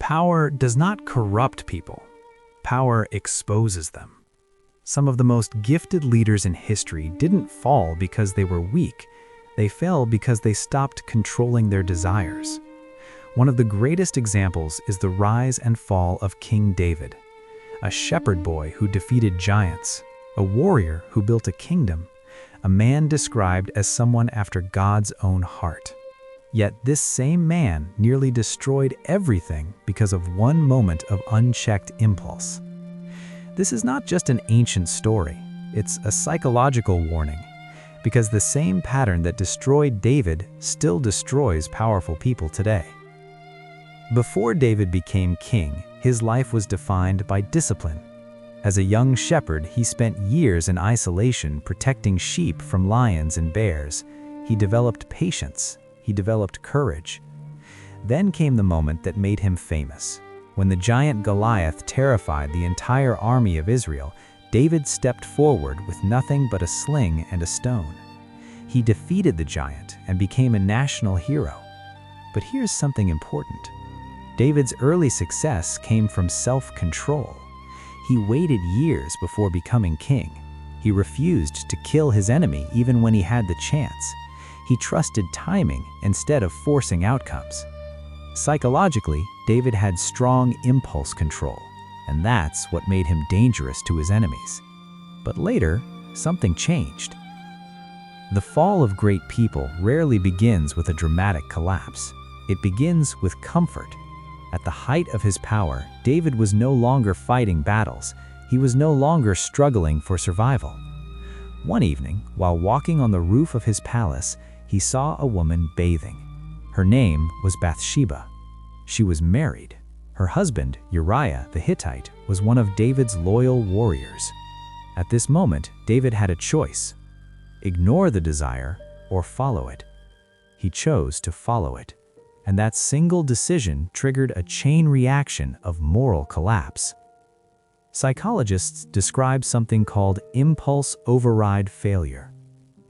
Power does not corrupt people. Power exposes them. Some of the most gifted leaders in history didn't fall because they were weak. They fell because they stopped controlling their desires. One of the greatest examples is the rise and fall of King David, a shepherd boy who defeated giants, a warrior who built a kingdom, a man described as someone after God's own heart. Yet this same man nearly destroyed everything because of one moment of unchecked impulse. This is not just an ancient story, it's a psychological warning, because the same pattern that destroyed David still destroys powerful people today. Before David became king, his life was defined by discipline. As a young shepherd, he spent years in isolation protecting sheep from lions and bears. He developed patience. He developed courage. Then came the moment that made him famous. When the giant Goliath terrified the entire army of Israel, David stepped forward with nothing but a sling and a stone. He defeated the giant and became a national hero. But here's something important. David's early success came from self-control. He waited years before becoming king. He refused to kill his enemy even when he had the chance. He trusted timing instead of forcing outcomes. Psychologically, David had strong impulse control, and that's what made him dangerous to his enemies. But later, something changed. The fall of great people rarely begins with a dramatic collapse. It begins with comfort. At the height of his power, David was no longer fighting battles. He was no longer struggling for survival. One evening, while walking on the roof of his palace, he saw a woman bathing. Her name was Bathsheba. She was married. Her husband, Uriah the Hittite, was one of David's loyal warriors. At this moment, David had a choice: ignore the desire or follow it. He chose to follow it, and that single decision triggered a chain reaction of moral collapse. Psychologists describe something called impulse override failure.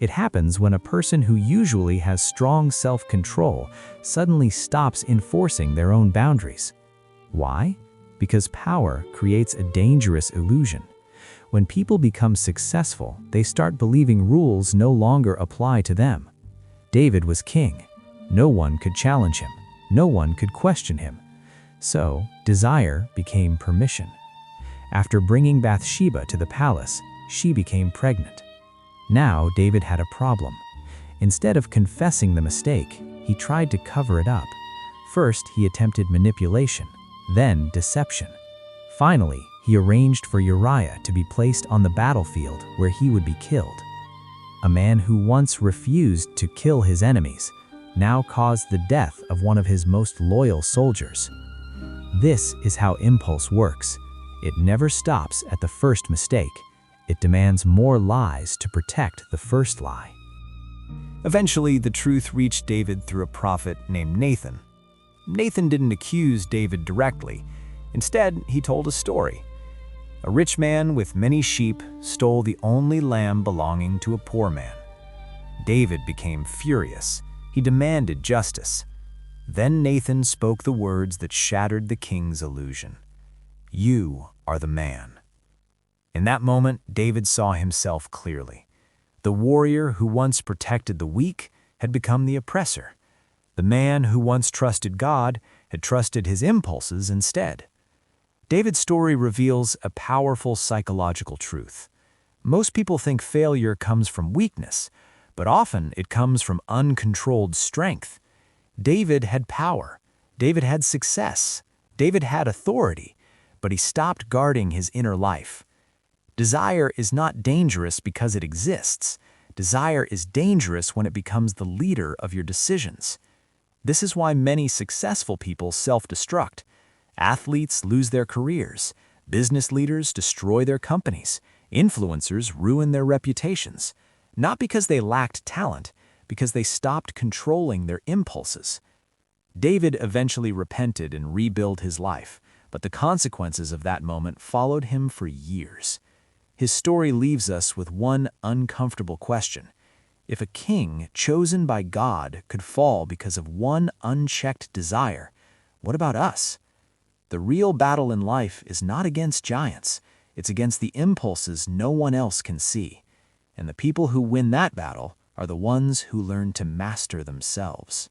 It happens when a person who usually has strong self-control suddenly stops enforcing their own boundaries. Why? Because power creates a dangerous illusion. When people become successful, they start believing rules no longer apply to them. David was king. No one could challenge him. No one could question him. So, desire became permission. After bringing Bathsheba to the palace, she became pregnant. Now David had a problem. Instead of confessing the mistake, he tried to cover it up. First, he attempted manipulation, then deception. Finally, he arranged for Uriah to be placed on the battlefield where he would be killed. A man who once refused to kill his enemies now caused the death of one of his most loyal soldiers. This is how impulse works. It never stops at the first mistake. It demands more lies to protect the first lie. Eventually, the truth reached David through a prophet named Nathan. Nathan didn't accuse David directly. Instead, he told a story. A rich man with many sheep stole the only lamb belonging to a poor man. David became furious. He demanded justice. Then Nathan spoke the words that shattered the king's illusion. "You are the man." In that moment, David saw himself clearly. The warrior who once protected the weak had become the oppressor. The man who once trusted God had trusted his impulses instead. David's story reveals a powerful psychological truth. Most people think failure comes from weakness, but often it comes from uncontrolled strength. David had power. David had success. David had authority, but he stopped guarding his inner life. Desire is not dangerous because it exists. Desire is dangerous when it becomes the leader of your decisions. This is why many successful people self-destruct. Athletes lose their careers. Business leaders destroy their companies. Influencers ruin their reputations. Not because they lacked talent, because they stopped controlling their impulses. David eventually repented and rebuilt his life, but the consequences of that moment followed him for years. His story leaves us with one uncomfortable question. If a king chosen by God could fall because of one unchecked desire, what about us? The real battle in life is not against giants. It's against the impulses no one else can see. And the people who win that battle are the ones who learn to master themselves.